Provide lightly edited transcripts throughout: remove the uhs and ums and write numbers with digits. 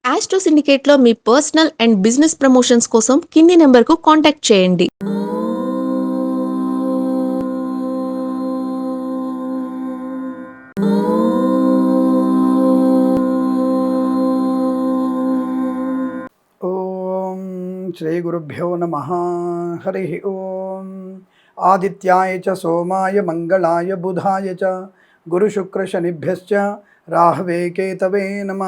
Astro సిండికేట్లో మీ personal and business promotions కోసం కింది నెంబర్కు కాంటాక్ట్ చేయండి. ఓం శ్రీ గురుభ్యో నమ. హరి ఓం. ఆదిత్యాయ చ సోమాయ మంగళాయ బుధాయ చ గురుశుక్రశనిభ్యశ్చ రాహవే కేతవే నమ.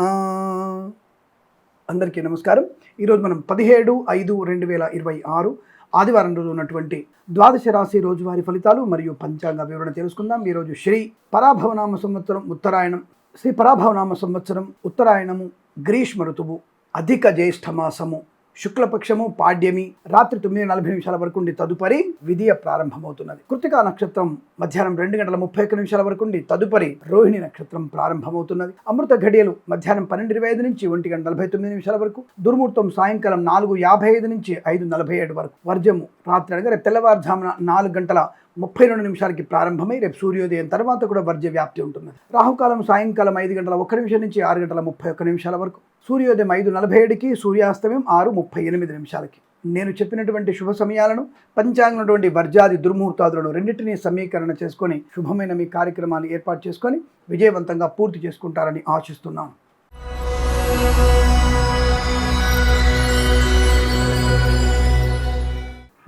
అందరికీ నమస్కారం. ఈరోజు మనం 17/5/2026 ఆదివారం రోజు ఉన్నటువంటి ద్వాదశ రాశి రోజువారీ ఫలితాలు మరియు పంచాంగ వివరణ తెలుసుకుందాం. ఈరోజు శ్రీ పరాభవనామ సంవత్సరం ఉత్తరాయణం, శ్రీ పరాభవనామ సంవత్సరం ఉత్తరాయణము, గ్రీష్మ ఋతువు, అధిక జ్యేష్ఠ మాసము, శుక్లపక్షము, పాడ్యమి, రాత్రి 9:40 వరకు ఉండి తదుపరి విధియ ప్రారంభమవుతున్నది. కృతికా నక్షత్రం మధ్యాహ్నం 2:31 వరకు ఉండి తదుపరి రోహిణి నక్షత్రం ప్రారంభమవుతున్నది. అమృత ఘడియలు మధ్యాహ్నం 12:25 నుంచి 1:49 వరకు, దుర్ముహూర్తం సాయంకాలం 4:55 నుంచి 5:47 వరకు, వర్జము రాత్రి అనగా తెల్లవారుజామున 4:32 ప్రారంభమై రేపు సూర్యోదయం తర్వాత కూడా వర్జ్య వ్యాప్తి ఉంటుంది. రాహుకాలం సాయంకాలం 5:01 నుంచి 6:31 వరకు, సూర్యోదయం 5:47కి, సూర్యాస్తమయం 6:38. నేను చెప్పినటువంటి శుభ సమయాలను, పంచాంగంలోటువంటి వర్జాది దుర్ముహూర్తాదులను రెండింటినీ సమీకరణ చేసుకొని శుభమైన మీ కార్యక్రమాలు ఏర్పాటు చేసుకొని విజయవంతంగా పూర్తి చేసుకుంటారని ఆశిస్తున్నాను.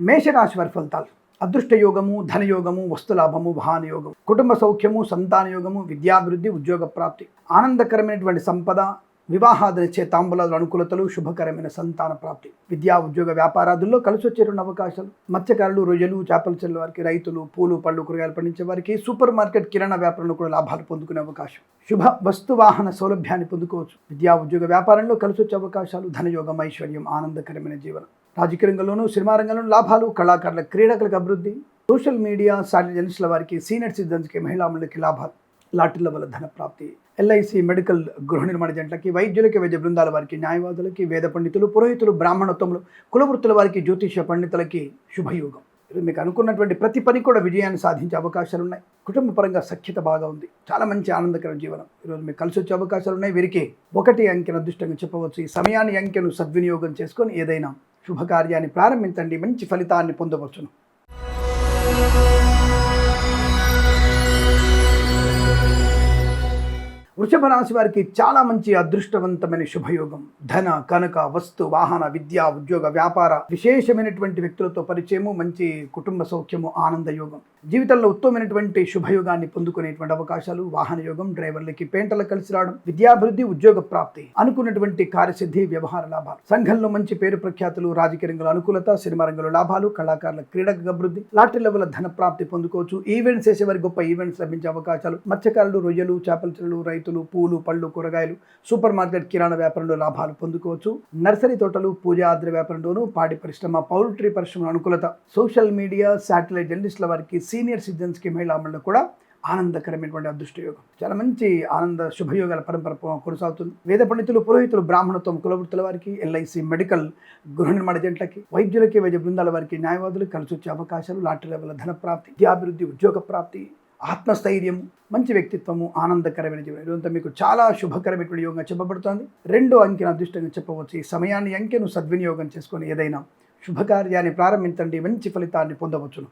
మేషరాశి వారి ఫలితాలు. అదృష్టయోగము, ధనయోగము, వస్తులాభము, వాహనయోగము, కుటుంబ సౌఖ్యము, సంతానయోగము, విద్యాభివృద్ధి, ఉద్యోగ ప్రాప్తి, ఆనందకరమైనటువంటి సంపద, వివాహాదనిచ్చే తాంబూలాలు, అనుకూలతలు, శుభకరమైన సంతాన ప్రాప్తి, విద్యా ఉద్యోగ వ్యాపారాదుల్లో కలిసి వచ్చేటువంటి అవకాశాలు, మత్స్యకారులు, రొయ్యలు, చేపల చెల్లెల వారికి, రైతులు, పూలు పళ్ళు కూరగాయలు పండించే వారికి, సూపర్ మార్కెట్ కిరాణా వ్యాపారంలో కూడా లాభాలు పొందుకునే అవకాశం, శుభ వస్తు వాహన సౌలభ్యాన్ని పొందుకోవచ్చు, విద్యా ఉద్యోగ వ్యాపారంలో కలిసి వచ్చే అవకాశాలు, ధనయోగం, ఐశ్వర్యం, ఆనందకరమైన జీవనం, రాజకీయ రంగంలోనూ, సినిమా రంగంలోనూ లాభాలు, కళాకారుల, క్రీడాకులకు అభివృద్ధి, సోషల్ మీడియా సాటిలైట్స్ల వారికి, సీనియర్ సిటిజన్స్కి, మహిళా మండలికి లాభాలు, లాటరీల వల్ల ధన ప్రాప్తి, ఎల్ఐసి, మెడికల్, గృహ నిర్మాణ జంటలకి, వైద్యులకి, వైద్య బృందాల వారికి, న్యాయవాదులకి, వేద పండితులు, పురోహితులు, బ్రాహ్మణోత్తములు, కులవృత్తుల వారికి, జ్యోతిష పండితులకి శుభయోగం. మీకు అనుకున్నటువంటి ప్రతి పని కూడా విజయాన్ని సాధించే అవకాశాలు ఉన్నాయి. కుటుంబ పరంగా సఖ్యత బాగా ఉంది. చాలా మంచి ఆనందకర జీవనం. ఈరోజు మీకు కలిసి వచ్చే అవకాశాలు ఉన్నాయి. వీరికి 1 అంకెను అదృష్టంగా చెప్పవచ్చు. ఈ సమయాన్ని, అంకెను సద్వినియోగం చేసుకొని ఏదైనా శుభకార్యాన్ని ప్రారంభించండి, మంచి ఫలితాన్ని పొందవచ్చును. వృషభ రాశి వారికి చాలా మంచి అదృష్టవంతమైన శుభయోగం. ధన, కనక, వస్తు, వాహన, విద్య, ఉద్యోగ, వ్యాపార, విశేషమైనటువంటి వ్యక్తులతో పరిచయము, మంచి కుటుంబ సౌఖ్యము, ఆనంద యోగం, జీవితంలో ఉత్తమమైనటువంటి శుభయోగాన్ని పొందుకునేటువంటి అవకాశాలు, వాహన యోగం, డ్రైవర్లకి, పెయింటర్లకు కలిసి రావడం, విద్యాభివృద్ధి, ఉద్యోగ ప్రాప్తి, అనుకున్నటువంటి కార్యసిద్ధి, వ్యవహార లాభాలు, సంఘంలో మంచి పేరు ప్రఖ్యాతులు, రాజకీయ రంగంలో అనుకూలత, సినిమా రంగంలో లాభాలు, కళాకారుల, క్రీడకు అభివృద్ధి, లాటరీల వల్ల ధన ప్రాప్తి పొందుకోవచ్చు. ఈవెంట్స్ చేసేవారికి గొప్ప ఈవెంట్స్ లభించే అవకాశాలు, మత్స్యకారులు, రొయ్యలు, చేపల చెరువులు, రైతులు, పూలు పళ్ళు కూరగాయలు, సూపర్ మార్కెట్ కిరాణా వ్యాపారంలో లాభాలు పొందుకోవచ్చు. నర్సరీ తోటలు, పూజా ఆద్ర వ్యాపారంలోనూ, పాడి పరిశ్రమ, పౌల్ట్రీ పరిశ్రమ అనుకూలత, సోషల్ మీడియా శాటిలైట్ జర్నలిస్టుల వారికి, సీనియర్ సిటిజన్స్కి, మహిళా మండలి కూడా ఆనందకరమైనటువంటి అదృష్టయోగం. చాలా మంచి ఆనంద శుభయోగాల పరంపర కొనసాగుతుంది. వేద పండితులు, పురోహితులు, బ్రాహ్మణత్వం, కులవృత్తుల వారికి, ఎల్ఐసి, మెడికల్, గృహ నిర్మాణ జంటలకి, వైద్యులకి, వైద్య బృందాల వారికి, న్యాయవాదులకు కలిసి వచ్చే అవకాశాలు, లాటరీల వల్ల ధన ప్రాప్తి, విద్యాభివృద్ధి, ఉద్యోగ ప్రాప్తి, ఆత్మస్థైర్యము, మంచి వ్యక్తిత్వము, ఆనందకరమైన జీవనం. ఇదంతా మీకు చాలా శుభకరమైనటువంటి యోగంగా చెప్పబడుతోంది. 2 అంకెను అదృష్టంగా చెప్పవచ్చు. ఈ సమయాన్ని, అంకెను సద్వినియోగం చేసుకొని ఏదైనా శుభకార్యాన్ని ప్రారంభించండి, మంచి ఫలితాన్ని పొందవచ్చును.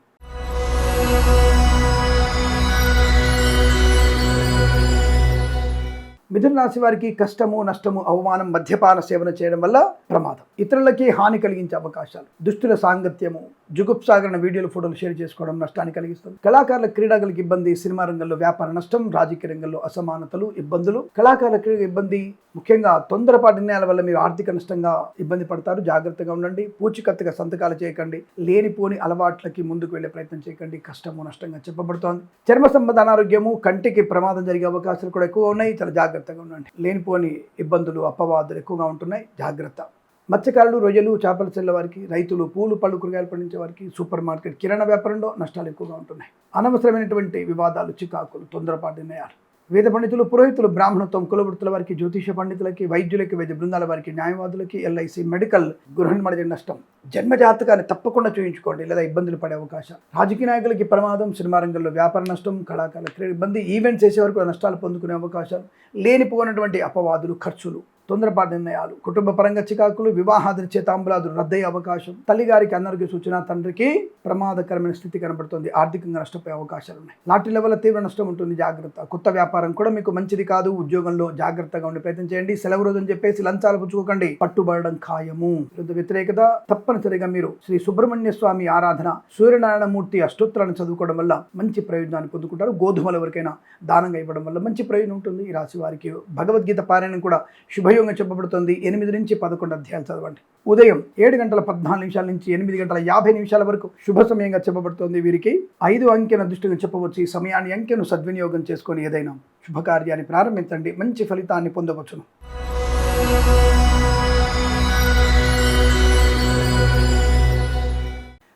మిథున రాశి వారికి కష్టము, నష్టము, అవమానం, మద్యపాన సేవన చేయడం వల్ల ప్రమాదం, ఇతరులకి హాని కలిగించే అవకాశాలు, దుష్టుల సాంగత్యము, జుగుప్సాగరణ వీడియోలు, ఫోటోలు షేర్ చేసుకోవడం నష్టాన్ని కలిగిస్తుంది. కళాకారుల, క్రీడాకులకు ఇబ్బంది, సినిమా రంగంలో వ్యాపార నష్టం, రాజకీయ రంగంలో అసమానతలు, ఇబ్బందులు, కళాకారుల క్రీడ ఇబ్బంది, ముఖ్యంగా తొందరపాటు నిర్ణయాల వల్ల మీరు ఆర్థిక నష్టంగా ఇబ్బంది పడతారు. జాగ్రత్తగా ఉండండి. పూచికత్తుగా సంతకాలు చేయకండి. లేనిపోని అలవాట్లకి ముందుకు వెళ్లే ప్రయత్నం చేయకండి. కష్టము, నష్టంగా చెప్పబడుతోంది. చర్మ సంబంధ అనారోగ్యము, కంటికి ప్రమాదం జరిగే అవకాశాలు కూడా ఎక్కువ ఉన్నాయి. చాలా జాగ్రత్తగా ఉండండి. లేనిపోని ఇబ్బందులు, అపవాదులు ఎక్కువగా ఉంటున్నాయి. జాగ్రత్త. మత్స్యకారులు, రొయ్యలు, చేపల చెల్లెల వారికి, రైతులు, పూలు పళ్ళు కూరగాయలు పండించే వారికి, సూపర్ మార్కెట్ కిరాణా వ్యాపారంలో నష్టాలు ఎక్కువగా ఉంటున్నాయి. అనవసరమైనటువంటి వివాదాలు, చికాకులు, తొందరపాటు నిర్ణయాలు, వేద పండితులు, పురోహితులు, బ్రాహ్మణత్వం, కులవృత్తుల వారికి, జ్యోతిష పండితులకి, వైద్యులకి, వైద్య బృందాల వారికి, న్యాయవాదులకి, ఎల్ఐసి, మెడికల్, గృహ నిర్మాణ నష్టం, జన్మజాతకాన్ని తప్పకుండా చూయించుకోండి, లేదా ఇబ్బందులు పడే అవకాశం, రాజకీయ నాయకులకి ప్రమాదం, సినిమా రంగంలో వ్యాపార నష్టం, కళాకారుల క్రీడ ఇబ్బంది, ఈవెంట్స్ చేసేవారు కూడా నష్టాలు పొందుకునే అవకాశాలు, లేనిపోయినటువంటి అపవాదులు, ఖర్చులు, తొందరపాటు నిర్ణయాలు, కుటుంబ పరంగా చికాకులు, వివాహాది తాంబూలాదులు రద్దయ్యే అవకాశం, తల్లిగారికి అనారోగ్య సూచన, తండ్రికి ప్రమాదకరమైన స్థితి కనబడుతుంది. ఆర్థికంగా నష్టపోయే అవకాశాలు ఉన్నాయి. లాటరీల వల్ల తీవ్ర నష్టం ఉంటుంది, జాగ్రత్త. కొత్త వ్యాపారం కూడా మీకు మంచిది కాదు. ఉద్యోగంలో జాగ్రత్తగా ఉండే ప్రయత్నం చేయండి. సెలవు రోజు అని చెప్పేసి లంచాలు పుచ్చుకోకండి, పట్టుబడడం ఖాయము. విరుద్ధ వ్యతిరేకత తప్పనిసరిగా మీరు శ్రీ సుబ్రహ్మణ్య స్వామి ఆరాధన, సూర్యనారాయణమూర్తి అష్టోత్తరాన్ని చదువుకోవడం వల్ల మంచి ప్రయోజనాన్ని పొందుకుంటారు. గోధుమలు ఎవరికైనా దానంగా ఇవ్వడం వల్ల మంచి ప్రయోజనం ఉంటుంది. ఈ రాశి వారికి భగవద్గీత పారాయణం కూడా శుభయోగంగా చెప్పబడుతుంది. 8 నుంచి 11 అధ్యాయాలు చదవండి. ఉదయం 7:14 నుంచి 8:50 వరకు శుభ సమయంగా చెప్పబడుతుంది. వీరికి 5 అంకెను అదృష్టంగా చెప్పవచ్చు. ఈ సమయాన్ని అంకెను సద్వినియోగం చేసుకొని ఏదైనా శుభకార్యాన్ని ప్రారంభించండి, మంచి ఫలితాన్ని పొందవచ్చును.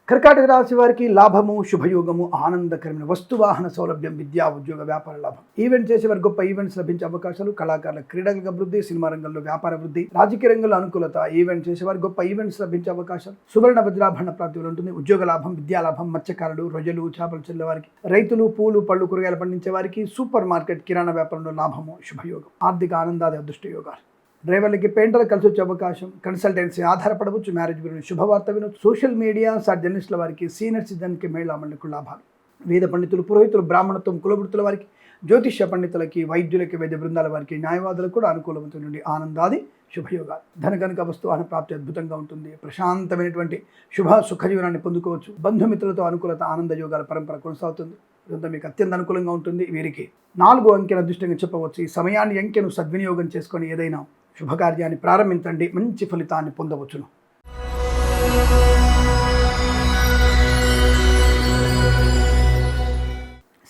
కర్కాటక రాశి వారికి లాభము, శుభయోగము, ఆనందకరమైన వస్తువాహన సౌలభ్యం, విద్యా ఉద్యోగ వ్యాపార లాభం. ఈవెంట్ చేసేవారు గొప్ప ఈవెంట్స్ లభించే అవకాశాలు, కళాకారుల క్రీడల అభివృద్ధి, సినిమా రంగంలో వ్యాపార వృద్ధి, రాజకీయ రంగంలో అనుకూలత. ఈవెంట్ చేసేవారు గొప్ప ఈవెంట్స్ లభించే అవకాశాలు, సువర్ణ వజ్రాభరణ ప్రాప్తి ఉంటుంది. ఉద్యోగ లాభం, విద్యా లాభం, మత్స్యకారులు, రొయ్యలు, చేపలు చెల్లే వారికి, రైతులు, పూలు, పళ్ళు, కూరగాయలు పండించే వారికి, సూపర్ మార్కెట్, కిరాణా వ్యాపారంలో లాభము, శుభయోగం, ఆర్థిక ఆనందాది అదృష్ట యోగాలు. డ్రైవర్లకి పెయింటర్లు కలిసి వచ్చే అవకాశం, కన్సల్టెన్సీ ఆధారపడవచ్చు, మ్యారేజ్ గురించి శుభవార్త వినొచ్చు. సోషల్ మీడియా జర్నలిస్టుల వారికి, సీనియర్ సిటిజన్కి మహిళామణులకు లాభాలు. వేద పండితులు, పురోహితులు, బ్రాహ్మణత్వం, కులవృత్తుల వారికి, జ్యోతిష్య పండితులకి, వైద్యులకి, వైద్య బృందాల వారికి, న్యాయవాదులకు కూడా అనుకూలమవుతూ నుండి ఆనందాది శుభయోగాలు. ధనకనక వస్తువాహన ప్రాప్తి అద్భుతంగా ఉంటుంది. ప్రశాంతమైనటువంటి శుభ సుఖజీవనాన్ని పొందుకోవచ్చు. బంధుమిత్రులతో అనుకూలత, ఆనంద యోగాల పరంపర కొనసాగుతుంది. ఇదంతా మీకు అత్యంత అనుకూలంగా ఉంటుంది. వీరికి 4 అంకెను అదృష్టంగా చెప్పవచ్చు. ఈ సమయాన్ని అంకెను సద్వినియోగం చేసుకొని ఏదైనా శుభకార్యాన్ని ప్రారంభించండి, మంచి ఫలితాన్ని పొందవచ్చును.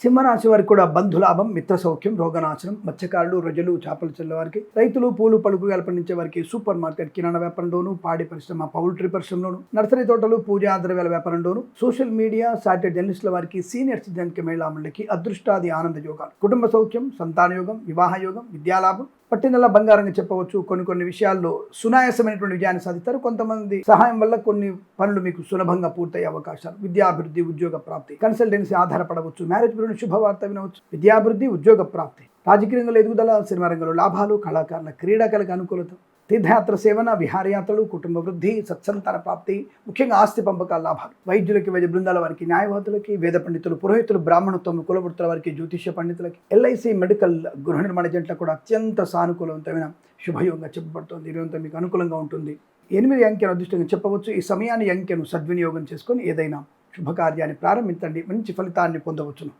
సింహరాశి వారికి కూడా బంధులాభం, మిత్ర సౌఖ్యం, రోగనాశనం, మత్స్యకారులు, రొయ్యలు, చేపలు చెల్లే వారికి, రైతులు, పూలు, పలుకులు పండించే వారికి, సూపర్ మార్కెట్, కిరాణా వ్యాపారంలోను, పాడి పరిశ్రమ, పౌల్ట్రీ పరిశ్రమలోను, నర్సరీ తోటలు, పూజా ద్రవ్యాల వ్యాపారంలోను, సోషల్ మీడియా, సాటిలైట్ జర్నలిస్టుల వారికి, సీనియర్ సిటిజన్కి, మహిళామణులకి అదృష్టాది ఆనంద యోగాలు, కుటుంబ సౌఖ్యం, సంతాన యోగం, వివాహ యోగం, విద్యాలాభం, పట్టినల్లా బంగారంగా చెప్పవచ్చు. కొన్ని విషయాల్లో సునాయాసమైనటువంటి విజయాన్ని సాధిస్తారు. కొంతమంది సహాయం వల్ల కొన్ని పనులు మీకు సులభంగా పూర్తయ్యే అవకాశాలు, విద్యాభివృద్ధి, ఉద్యోగ ప్రాప్తి, కన్సల్టెన్సీ ఆధారపడవచ్చు, మ్యారేజ్ గురించి శుభవార్త వినవచ్చు, విద్యాభివృద్ధి, ఉద్యోగ ప్రాప్తి, రాజకీయ రంగంలో ఎదుగుదల, సినిమా రంగంలో లాభాలు, కళాకారుల క్రీడాకలకు అనుకూలత, తీర్థయాత్ర సేవన, విహారయాత్రలు, కుటుంబ వృద్ధి, సత్సంతాన ప్రాప్తి, ముఖ్యంగా ఆస్తి పంపకాల లాభాలు, వైద్యులకి, వైద్య బృందాల వారికి, న్యాయవాదులకి, వేద పండితులు, పురోహితులు, బ్రాహ్మణత్వం, కులవృత్తుల వారికి, జ్యోతిష్య పండితులకి, ఎల్ఐసి, మెడికల్, గృహ నిర్మాణ జంటలకు కూడా అత్యంత సానుకూలవంతమైన శుభయోగంగా చెప్పబడుతుంది. ఇదంతా మీకు అనుకూలంగా ఉంటుంది. 8 అంకెను అదృష్టంగా చెప్పవచ్చు. ఈ సమయాన్ని అంకెను సద్వినియోగం చేసుకొని ఏదైనా శుభకార్యాన్ని ప్రారంభించండి, మంచి ఫలితాన్ని పొందవచ్చును.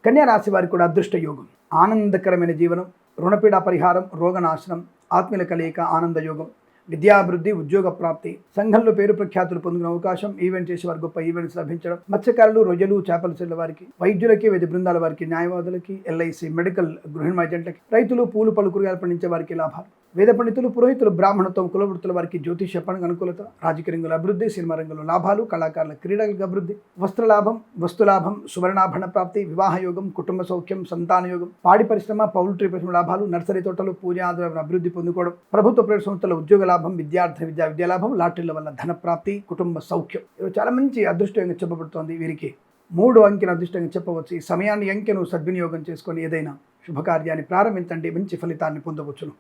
కన్యా రాశి వారికి కూడా అదృష్ట యోగం, ఆనందకరమైన జీవనం, రుణపీడ పరిహారం, రోగనాశనం, ఆత్మీయుల కలయిక, ఆనంద యోగం, విద్యాభివృద్ధి, ఉద్యోగ ప్రాప్తి, సంఘంలో పేరు ప్రఖ్యాతులు పొందుకునే అవకాశం, ఈవెంట్ చేసే వారికి గొప్ప ఈవెంట్స్ లభించడం, మత్స్యకారులు, రొయ్యలు, చేపలు చెల్లె వారికి, వైద్యులకి, వైద్య బృందాల వారికి, న్యాయవాదులకి, ఎల్ఐసి, మెడికల్, గృహ నిర్మాణ జంటలకి, రైతులు, పూలు, పళ్ళు, కూరగాయలు పండించే వారికి లాభాలు, వేద పండితులు, పురోహితులు, బ్రాహ్మణత్వం, కులవృత్తుల వారికి, జ్యోతిష్య పండుగ అనుకూలత, రాజకీయ రంగంలో అభివృద్ధి, సినిమా రంగంలో లాభాలు, కళాకారుల క్రీడలకు అభివృద్ధి, వస్త్రలాభం, వస్తులాభం, సువర్ణాభరణ ప్రాప్తి, వివాహ యోగం, కుటుంబ సౌఖ్యం, సంతాన యోగం, పాడి పరిశ్రమ, పౌల్ట్రీ పరిశ్రమ లాభాలు, నర్సరీ తోటలు, పూజా అభివృద్ధి పొందుకోవడం, ప్రభుత్వ ప్రైవేట్ సంస్థల ఉద్యోగ లాభం, విద్యాలాభం, లాటరీల వల్ల ధన ప్రాప్తి, కుటుంబ సౌఖ్యం. చాలా మంచి అదృష్టంగా చెప్పబడుతోంది. వీరికి 3 అంకెను అదృష్టంగా చెప్పవచ్చు. ఈ సమయాన్ని అంకెను సద్వినియోగం చేసుకొని ఏదైనా శుభకార్యాన్ని ప్రారంభించండి, మంచి ఫలితాన్ని పొందవచ్చును.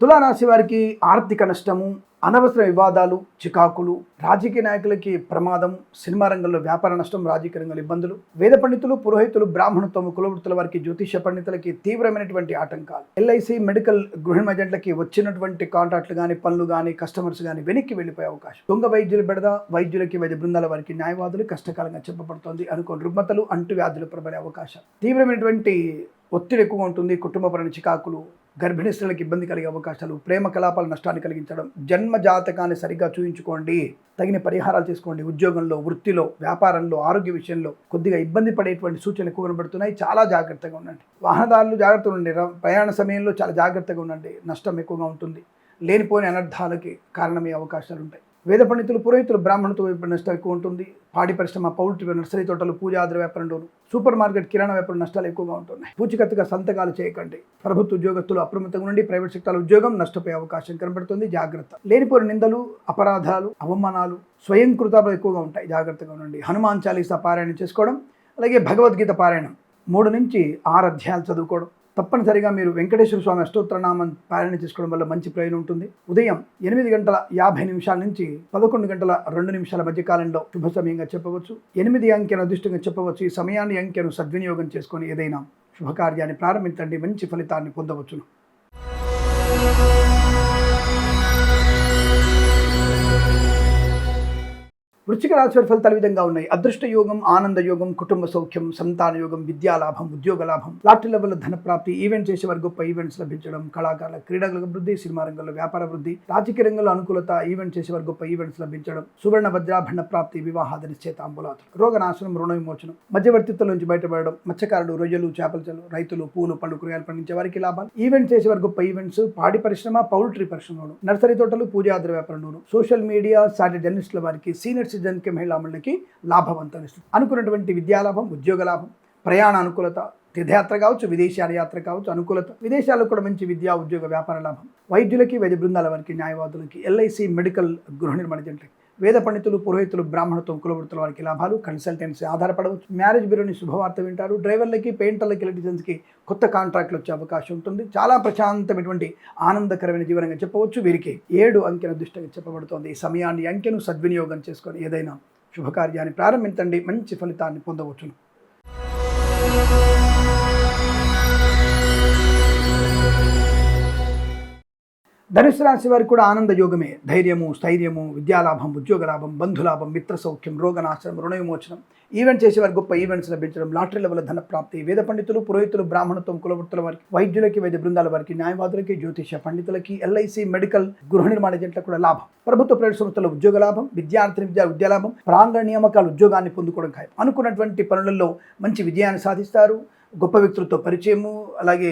తులారాశి వారికి ఆర్థిక నష్టము, అనవసర వివాదాలు, చికాకులు, రాజకీయ నాయకులకి ప్రమాదం, సినిమా రంగంలో వ్యాపార నష్టం, రాజకీయ రంగంలో ఇబ్బందులు, వేద పండితులు, పురోహితులు, బ్రాహ్మణత్వం, కులవృత్తుల వారికి, జ్యోతిష్య పండితులకి తీవ్రమైనటువంటి ఆటంకాలు, ఎల్ఐసి, మెడికల్, గృహ ఏజెంట్లకి వచ్చినటువంటి కాంట్రాక్ట్లు కానీ, పనులు కానీ, కస్టమర్స్ కానీ వెనక్కి వెళ్ళిపోయే అవకాశం, దొంగ వైద్యులు బెడద, వైద్యులకి, వైద్య బృందాల వారికి, న్యాయవాదులు కష్టకాలంగా చెప్పబడుతోంది. అనుకోని రుగ్మతలు, అంటువ్యాధులు ప్రబలే అవకాశం, తీవ్రమైనటువంటి ఒత్తిడి ఎక్కువగా ఉంటుంది. కుటుంబపరమైన చికాకులు, గర్భిణీ స్త్రీలకు ఇబ్బంది కలిగే అవకాశాలు, ప్రేమ కలాపాల నష్టాన్ని కలిగించడం, జన్మ జాతకాన్ని సరిగ్గా చూయించుకోండి, తగిన పరిహారాలు చేసుకోండి. ఉద్యోగంలో, వృత్తిలో, వ్యాపారంలో, ఆరోగ్య విషయంలో కొద్దిగా ఇబ్బంది పడేటువంటి సూచనలు ఎక్కువ కనబడుతున్నాయి. చాలా జాగ్రత్తగా ఉండండి. వాహనదారులు జాగ్రత్తగా ఉండండి. ప్రయాణ సమయంలో చాలా జాగ్రత్తగా ఉండండి. నష్టం ఎక్కువగా ఉంటుంది. లేనిపోయిన అనర్థాలకి కారణమయ్యే అవకాశాలు ఉంటాయి. వేద పండితులు, పురోహితులు, బ్రాహ్మణులతో నష్టం ఎక్కువ ఉంటుంది. పాడి పరిశ్రమ, పౌల్ట్రీ, నర్సరీ తోటలు, పూజాద్ర వ్యాపారంలోను, సూపర్ మార్కెట్, కిరాణా వ్యాపారం నష్టాలు ఎక్కువగా ఉంటున్నాయి. పూచికత్తుగా సంతకాలు చేయకండి. ప్రభుత్వ ఉద్యోగస్తులు అప్రమత్తంగా ఉండి ప్రైవేట్ సెక్టార్ ఉద్యోగం నష్టపోయే అవకాశం కనబడుతుంది. జాగ్రత్త. లేనిపోయిన నిందలు, అపరాధాలు, అవమానాలు, స్వయం కృతాలు ఎక్కువగా ఉంటాయి. జాగ్రత్తగా ఉండండి. హనుమాన్ చాలీసా పారాయణం చేసుకోవడం, అలాగే భగవద్గీత పారాయణం 3 నుంచి 6 అధ్యాయాలు చదువుకోవడం. తప్పనిసరిగా మీరు వెంకటేశ్వర స్వామి అష్టోత్తరనామం పారాయణ చేసుకోవడం వల్ల మంచి ప్రయోజనం ఉంటుంది. ఉదయం 8:50 నుంచి 11:02 మధ్య కాలంలో శుభ సమయంగా చెప్పవచ్చు. 8 అంకెను అదృష్టంగా చెప్పవచ్చు. ఈ సమయాన్ని, అంకెను సద్వినియోగం చేసుకొని ఏదైనా శుభకార్యాన్ని ప్రారంభించండి. మంచి ఫలితాన్ని పొందవచ్చును. వృశ్చిక రాశి వారి ఫలితాలు విధంగా ఉన్నాయి. అదృష్ట యోగం, ఆనంద యోగం, కుటుంబ సౌఖ్యం, సంతాన యోగం, విద్యాలాభం, ఉద్యోగ లాభం, లాటరీ లెవెల్లో ధన ప్రాప్తి, ఈవెంట్ చేసే వారికి గొప్ప ఈవెంట్స్ లభించడం, కళాకారుల, క్రీడలకు అభివృద్ధి, సినిమా రంగంలో వ్యాపార వృద్ధి, రాజకీయ రంగంలో అనుకూలత, ఈవెంట్ చేసే వారికి గొప్ప ఈవెంట్స్ లభించడం, సువర్ణ వజ్రాభరణ ప్రాప్తి, వివాహాద నిశ్చయితాంబులాతులు, రోగనాశనం, రుణ విమోచనం, మధ్యవర్తిత్వం నుంచి బయటపడడం, మత్స్యకారులు, రొయ్యలు, చేపల, రైతులు, పూలు, పళ్ళు, కూరగాయలు పండించే వారికి లాభాలు, ఈవెంట్ చేసే వారికి గొప్ప ఈవెంట్స్, పాడి పరిశ్రమ, పౌల్ట్రీ పరిశ్రమలోను, నర్సరీ తోటలు, పూజాద్ర వ్యాపారంలోను, సోషల్ మీడియా, సాటి జర్నలిస్టుల వారికి, సీనియర్ సిటిజన్కి, మహిళా లాభవంతం ఇస్తుంది. అనుకున్నటువంటి విద్యాలాభం, ఉద్యోగ లాభం, ప్రయాణ అనుకూలత, తీర్థయాత్ర కావచ్చు, విదేశాల యాత్ర కావచ్చు, అనుకూలత, విదేశాల్లో కూడా మంచి విద్యా, ఉద్యోగ, వ్యాపార లాభం, వైద్యులకి, వైద్య బృందాల వారికి, న్యాయవాదులకి, ఎల్ఐసి, మెడికల్, గృహ నిర్మాణ జంటలకి, వేద పండితులు, పురోహితులు, బ్రాహ్మణత్వం, కులవృత్తుల వారికి లాభాలు, కన్సల్టెన్సీ ఆధారపడవచ్చు. మ్యారేజ్ బ్యూరోని శుభవార్త వింటారు. డ్రైవర్లకి, పెయింటర్లకి, ఎలక్ట్రీషియన్స్కి కొత్త కాంట్రాక్ట్లు వచ్చే అవకాశం ఉంటుంది. చాలా ప్రశాంతమైనటువంటి ఆనందకరమైన జీవనంగా చెప్పవచ్చు. వీరికి 7 అంకెను అదృష్టంగా చెప్పబడుతోంది. ఈ సమయాన్ని, అంకెను సద్వినియోగం చేసుకొని ఏదైనా శుభకార్యాన్ని ప్రారంభించండి. మంచి ఫలితాన్ని పొందవచ్చును. ధనుసు రాశి వారికి కూడా ఆనంద యోగమే. ధైర్యము, స్థైర్యము, విద్యాలాభం, ఉద్యోగ లాభం, బంధులాభం, మిత్ర సౌఖ్యం, రోగనాశనం, రుణ విమోచనం, ఈవెంట్ చేసే వారికి గొప్ప ఈవెంట్స్ లభించడం, లాటరీ లెవెల్ ధన ప్రాప్తి, వేద పండితులు, పురోహితులు, బ్రాహ్మణత్వం, కులవృత్తుల వారికి, వైద్యులకి, వైద్య బృందాల వారికి, న్యాయవాదులకి, జ్యోతిష పండితులకి, ఎల్ఐసి, మెడికల్, గృహ నిర్మాణ జంటలకు కూడా లాభం. ప్రభుత్వ ప్రైవేట్ సంస్థల ఉద్యోగ లాభం, విద్యా లాభం, ప్రాంగణ నియామకాలు, ఉద్యోగాన్ని పొందుకోవడం ఖాయం. అనుకున్నటువంటి పనులలో మంచి విజయాన్ని సాధిస్తారు. గొప్ప వ్యక్తులతో పరిచయము, అలాగే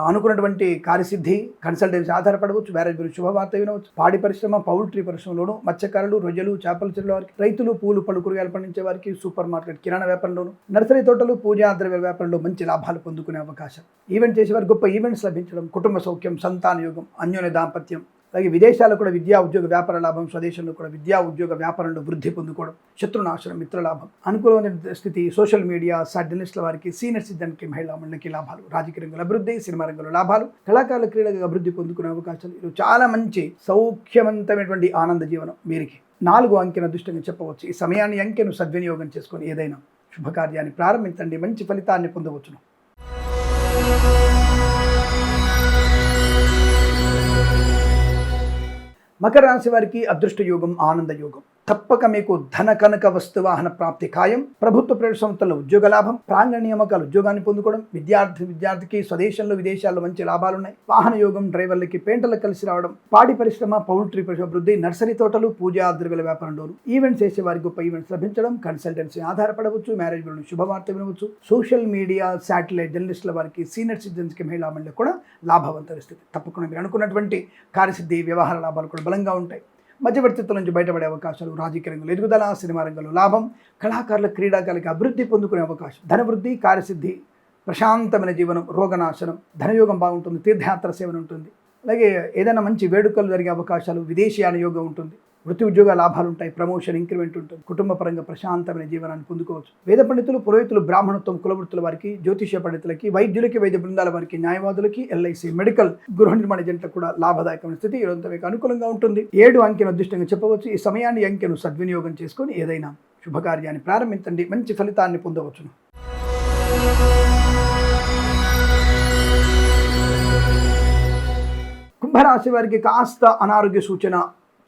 అనుకున్నటువంటి కార్యసిద్ధి, కన్సల్టెన్సీ ఆధారపడవచ్చు. మ్యారేజ్ గురించి శుభవార్త వినవచ్చు. పాడి పరిశ్రమ, పౌల్ట్రీ పరిశ్రమలోను, మత్స్యకారులు, రొయ్యలు, చేపల చెరువుల వారికి, రైతులు, పూలు, పళ్ళు, కూరగాయలు పండించే వారికి, సూపర్ మార్కెట్, కిరాణా వ్యాపారంలోను, నర్సరీ తోటలు, పూజా ద్రవ్య వ్యాపారంలో మంచి లాభాలు పొందుకునే అవకాశం. ఈవెంట్ చేసే వారికి గొప్ప ఈవెంట్స్ లభించడం, కుటుంబ సౌఖ్యం, సంతాన యోగం, అన్యోన్య దాంపత్యం, అలాగే విదేశాల్లో కూడా విద్యా, ఉద్యోగ, వ్యాపార లాభం, స్వదేశంలో కూడా విద్యా, ఉద్యోగ, వ్యాపారంలో వృద్ధి పొందుకోవడం, శత్రునాశనం, మిత్రలాభం, అనుకూలమైన స్థితి, సోషల్ మీడియా, జర్నలిస్టుల వారికి, సీనియర్ సిటిజన్కి, మహిళా మండలికి లాభాలు, రాజకీయ రంగంలో అభివృద్ధి, సినిమా రంగంలో లాభాలు, కళాకారుల, క్రీడగా అభివృద్ధి పొందుకునే అవకాశాలు. ఇది చాలా మంచి సౌఖ్యవంతమైనటువంటి ఆనంద జీవనం వీరికి 4 అంకెను అదృష్టంగా చెప్పవచ్చు. ఈ సమయాన్ని, అంకెను సద్వినియోగం చేసుకొని ఏదైనా శుభకార్యాన్ని ప్రారంభించండి. మంచి ఫలితాన్ని పొందవచ్చును. మకర రాశి వారికి అదృష్ట యోగం, ఆనంద యోగం. తప్పక మీకు ధన, కనక, వస్తు, వాహన ప్రాప్తి ఖాయం. ప్రభుత్వ ప్రైవేట్ సంస్థల్లో ఉద్యోగ లాభం, ప్రాంగణ నియామకాలు, ఉద్యోగాన్ని పొందుకోవడం, విద్యార్థికి స్వదేశంలో, విదేశాల్లో మంచి లాభాలు ఉన్నాయి. వాహన యోగం, డ్రైవర్లకి, పెయింటర్లకు కలిసి రావడం, పాడి పరిశ్రమ, పౌల్ట్రీ పరిశ్రమ అభివృద్ధి, నర్సరీ తోటలు, పూజా ద్రవ్యాల వ్యాపారంలోను, ఈవెంట్స్ చేసే వారికి గొప్ప ఈవెంట్స్ లభించడం, కన్సల్టెన్సీ ఆధారపడవచ్చు. మ్యారేజ్ బ్యూరోని శుభవార్త వినవచ్చు. సోషల్ మీడియా, శాటిలైట్ జర్నలిస్టుల వారికి, సీనియర్ సిటిజన్స్కి, మహిళా మండలికి కూడా లాభవంత స్థితి. తప్పకుండా మీరు అనుకున్నటువంటి కార్యసిద్ధి, వ్యవహార లాభాలు కూడా బలంగా ఉంటాయి. మధ్యవర్తిత్వం నుంచి బయటపడే అవకాశాలు, రాజకీయ రంగంలో ఎదుగుదల, సినిమా రంగంలో లాభం, కళాకారుల, క్రీడాకారులకి అభివృద్ధి పొందుకునే అవకాశం, ధనవృద్ధి, కార్యసిద్ధి, ప్రశాంతమైన జీవనం, రోగనాశనం, ధనయోగం బాగుంటుంది. తీర్థయాత్ర సేవన ఉంటుంది. అలాగే ఏదైనా మంచి వేడుకలు జరిగే అవకాశాలు, విదేశీయాన యోగం ఉంటుంది. వృత్తి, ఉద్యోగ లాభాలు ఉంటాయి. ప్రమోషన్, ఇంక్రిమెంట్ ఉంటుంది. కుటుంబ పరంగా ప్రశాంతమైన జీవనాన్ని పొందుకోవచ్చు. వేద పండితులు, పురోహితులు, బ్రాహ్మణత్వం, కులవృత్తుల వారికి, జ్యోతిష పండితులకి, వైద్యులకి, వైద్య బృందాల వారికి, న్యాయవాదులకి, ఎల్ఐసి, మెడికల్, గృహ నిర్మాణ జంటలకు కూడా లాభదాయకమైన స్థితి ఈరోజు మీకు అనుకూలంగా ఉంటుంది. 7 అంకెను అదృష్టంగా చెప్పవచ్చు. ఈ సమయాన్ని, అంకెను సద్వినియోగం చేసుకొని ఏదైనా శుభకార్యాన్ని ప్రారంభించండి. మంచి ఫలితాన్ని పొందవచ్చును. కుంభరాశి వారికి కాస్త అనారోగ్య సూచన,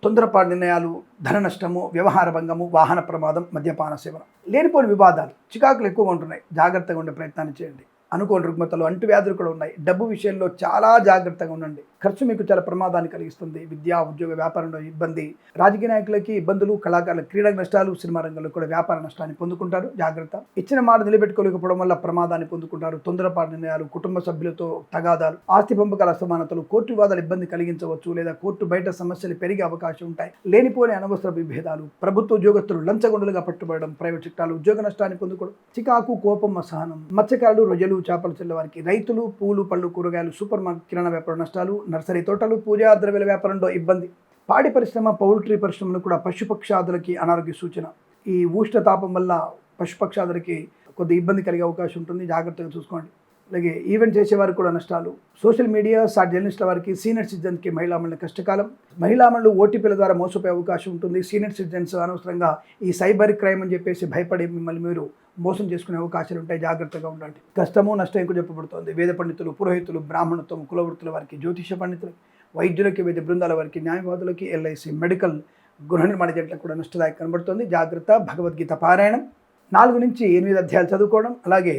తొందరపాటు నిర్ణయాలు, ధన నష్టము, వ్యవహార భంగము, వాహన ప్రమాదం, మద్యపాన సేవనం, లేనిపోని వివాదాలు, చికాకులు ఎక్కువగా ఉంటున్నాయి. జాగ్రత్తగా ఉండే ప్రయత్నాన్ని చేయండి. అనుకోని రుగ్మతలు, అంటువ్యాధులు కూడా ఉన్నాయి. డబ్బు విషయంలో చాలా జాగ్రత్తగా ఉండండి. ఖర్చు మీకు చాలా ప్రమాదాన్ని కలిగిస్తుంది. విద్యా, ఉద్యోగ, వ్యాపారంలో ఇబ్బంది, రాజకీయ నాయకులకి ఇబ్బందులు, కళాకారుల క్రీడా నష్టాలు, సినిమా రంగంలో కూడా వ్యాపార నష్టాన్ని పొందుకుంటారు. జాగ్రత్త. ఇచ్చిన మాట నిలబెట్టుకోలేకపోవడం వల్ల ప్రమాదాన్ని పొందుకుంటారు. తొందరపాటు నిర్ణయాలు, కుటుంబ సభ్యులతో తగాదాలు, ఆస్తి పంపకాల అసమానతలు, కోర్టు వివాదాలు ఇబ్బంది కలిగించవచ్చు, లేదా కోర్టు బయట సమస్యలు పెరిగే అవకాశం ఉంటాయి. లేనిపోని అనవసర విభేదాలు, ప్రభుత్వ ఉద్యోగస్తులు లంచగొండలుగా పట్టుబడడం, ప్రైవేట్ సెక్టార్లు ఉద్యోగ నష్టాన్ని పొందుకోవడం, చికాకు, కోపం, అసహనం, మత్స్యకారులు, రొయ్యలు, చేపలు చెల్లవారికి, రైతులు, పూలు, పళ్ళు, కూరగాయలు, సూపర్ మార్కెట్, కిరాణా వ్యాపార నష్టాలు, నర్సరీ తోటలు, పూజా ద్రవ్యాల వ్యాపారంలో ఇబ్బంది, పాడి పరిశ్రమ, పౌల్ట్రీ పరిశ్రమలు కూడా పశుపక్షాదులకి అనారోగ్య సూచన. ఈ ఉష్ణతాపం వల్ల పశుపక్షాదులకి కొద్ది ఇబ్బంది కలిగే అవకాశం ఉంటుంది. జాగ్రత్తగా చూసుకోండి. అలాగే ఈవెంట్ చేసేవారు కూడా నష్టాలు. సోషల్ మీడియా, జర్నలిస్టుల వారికి, సీనియర్ సిటిజన్కి, మహిళామణుల కష్టకాలం. మహిళామణులు ఓటీపీల ద్వారా మోసపోయే అవకాశం ఉంటుంది. సీనియర్ సిటిజన్స్ అనవసరంగా ఈ సైబర్ క్రైమ్ అని చెప్పేసి భయపడి మిమ్మల్ని మీరు మోసం చేసుకునే అవకాశాలు ఉంటాయి. జాగ్రత్తగా ఉండండి. కష్టము, నష్టం ఎక్కువ చెప్పబడుతుంది. వేద పండితులు, పురోహితులు, బ్రాహ్మణత్వం, కులవృత్తుల వారికి, జ్యోతిష పండితులు, వైద్యులకి, వైద్య బృందాల వారికి, న్యాయవాదులకి, ఎల్ఐసి, మెడికల్, గృహ నిర్మాణ జట్లకు కూడా నష్టదాయక కనబడుతుంది. జాగ్రత్త. భగవద్గీత పారాయణం 4 నుంచి 8 అధ్యాయాలు చదువుకోవడం, అలాగే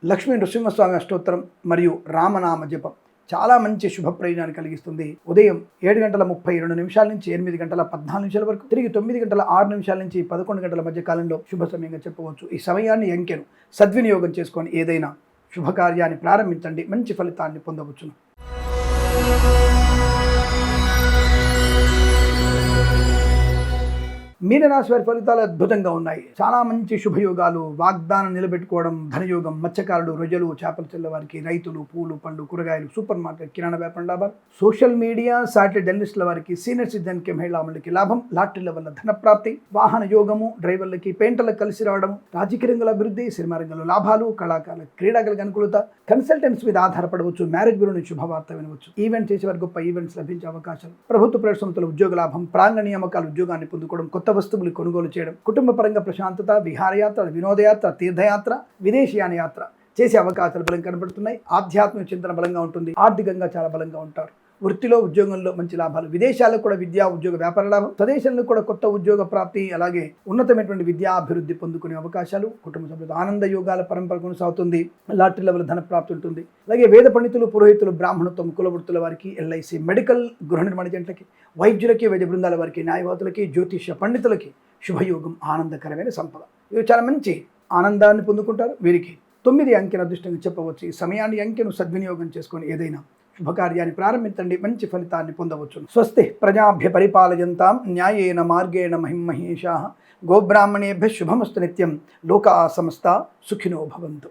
లక్ష్మీ నృసింహస్వామి అష్టోత్తరం మరియు రామనామ జపం చాలా మంచి శుభ ప్రయోజనాన్ని కలిగిస్తుంది. ఉదయం 7:32 నుంచి 8:14 వరకు, తిరిగి 9:06 నుంచి 11 గంటల మధ్య కాలంలో శుభ సమయంగా చెప్పవచ్చు. ఈ సమయాన్ని అంకెను సద్వినియోగం చేసుకొని ఏదైనా శుభకార్యాన్ని ప్రారంభించండి. మంచి ఫలితాన్ని పొందవచ్చును. మీనరాశి వారి ఫలితాలు అద్భుతంగా ఉన్నాయి. చాలా మంచి శుభయోగాలు, వాగ్దానం నిలబెట్టుకోవడం, ధనయోగం, మత్స్యకారులు, రొయ్యలు, చేపలు చెల్లవారికి, రైతులు, పూలు, పండ్లు, కూరగాయలు, సూపర్ మార్కెట్, కిరాణా వ్యాపారం లాభాలు, సోషల్ మీడియా, జర్నలిస్టుల వారికి, సీనియర్ సిటిజన్కి, మహిళామణులకి లాభం, లాటరీల వల్ల ధనప్రాప్తి, వాహన యోగము, డ్రైవర్లకి, పెయింటర్లకు కలిసి రావడం, రాజకీయ రంగంలో అభివృద్ధి, సినిమా రంగంలో లాభాలు, కళాకారుల క్రీడాకారులకు అనుకూలత, కన్సల్టెంట్స్ మీద ఆధారపడవచ్చు, మ్యారేజ్ బ్యూరో నుంచి శుభవార్త వినవచ్చు, ఈవెంట్ చేసేవారు గొప్ప ఈవెంట్స్ లభించే అవకాశాలు, ప్రభుత్వ ప్రైవేట్ సంస్థల ఉద్యోగ లాభం, ప్రాంగణ నియామకాలు, ఉద్యోగాన్ని పొందుకోవడం, కొత్త వస్తువులు కొనుగోలు చేయడం, కుటుంబ పరంగా ప్రశాంతత, విహారయాత్ర, వినోదయాత్ర, తీర్థయాత్ర, విదేశీయాన యాత్ర చేసే అవకాశాలు బలం కనబడుతున్నాయి. ఆధ్యాత్మిక చింతన బలంగా ఉంటుంది. ఆర్థికంగా చాలా బలంగా ఉంటారు. వృత్తిలో, ఉద్యోగంలో మంచి లాభాలు, విదేశాల్లో కూడా విద్యా, ఉద్యోగ, వ్యాపార లాభం, స్వదేశంలో కూడా కొత్త ఉద్యోగ ప్రాప్తి, అలాగే ఉన్నతమైనటువంటి విద్యా అభివృద్ధి పొందుకునే అవకాశాలు, కుటుంబ సభ్యులతో ఆనంద యోగాల పరంపర కొనసాగుతుంది. లాటరీ లెవెల్ ధన ప్రాప్తి ఉంటుంది. అలాగే వేద పండితులు, పురోహితులు, బ్రాహ్మణత్వం, కులవృత్తుల వారికి, ఎల్ఐసి, మెడికల్, గృహ నిర్మాణ జట్లకి, వైద్యులకి, వైద్య బృందాల వారికి, న్యాయవాదులకి, జ్యోతిష పండితులకి శుభయోగం, ఆనందకరమైన సంపద. ఇవి చాలా మంచి ఆనందాన్ని పొందుకుంటారు. వీరికి 9 అంకెను అదృష్టంగా చెప్పవచ్చు. ఈ సమయాన్ని, అంకెను సద్వినియోగం చేసుకొని ఏదైనా శుభకార్యాన్ని ప్రారంభించండి. మంచి ఫలితాన్ని పొందవచ్చు. స్వస్తి ప్రజాభ్య పరిపాలయంతాం న్యాయేన మార్గేణ మహిమహేషాః గోబ్రాహ్మణేభ్యః శుభమస్తు నిత్యం. లోకా సమస్తా సుఖినో భవంతు.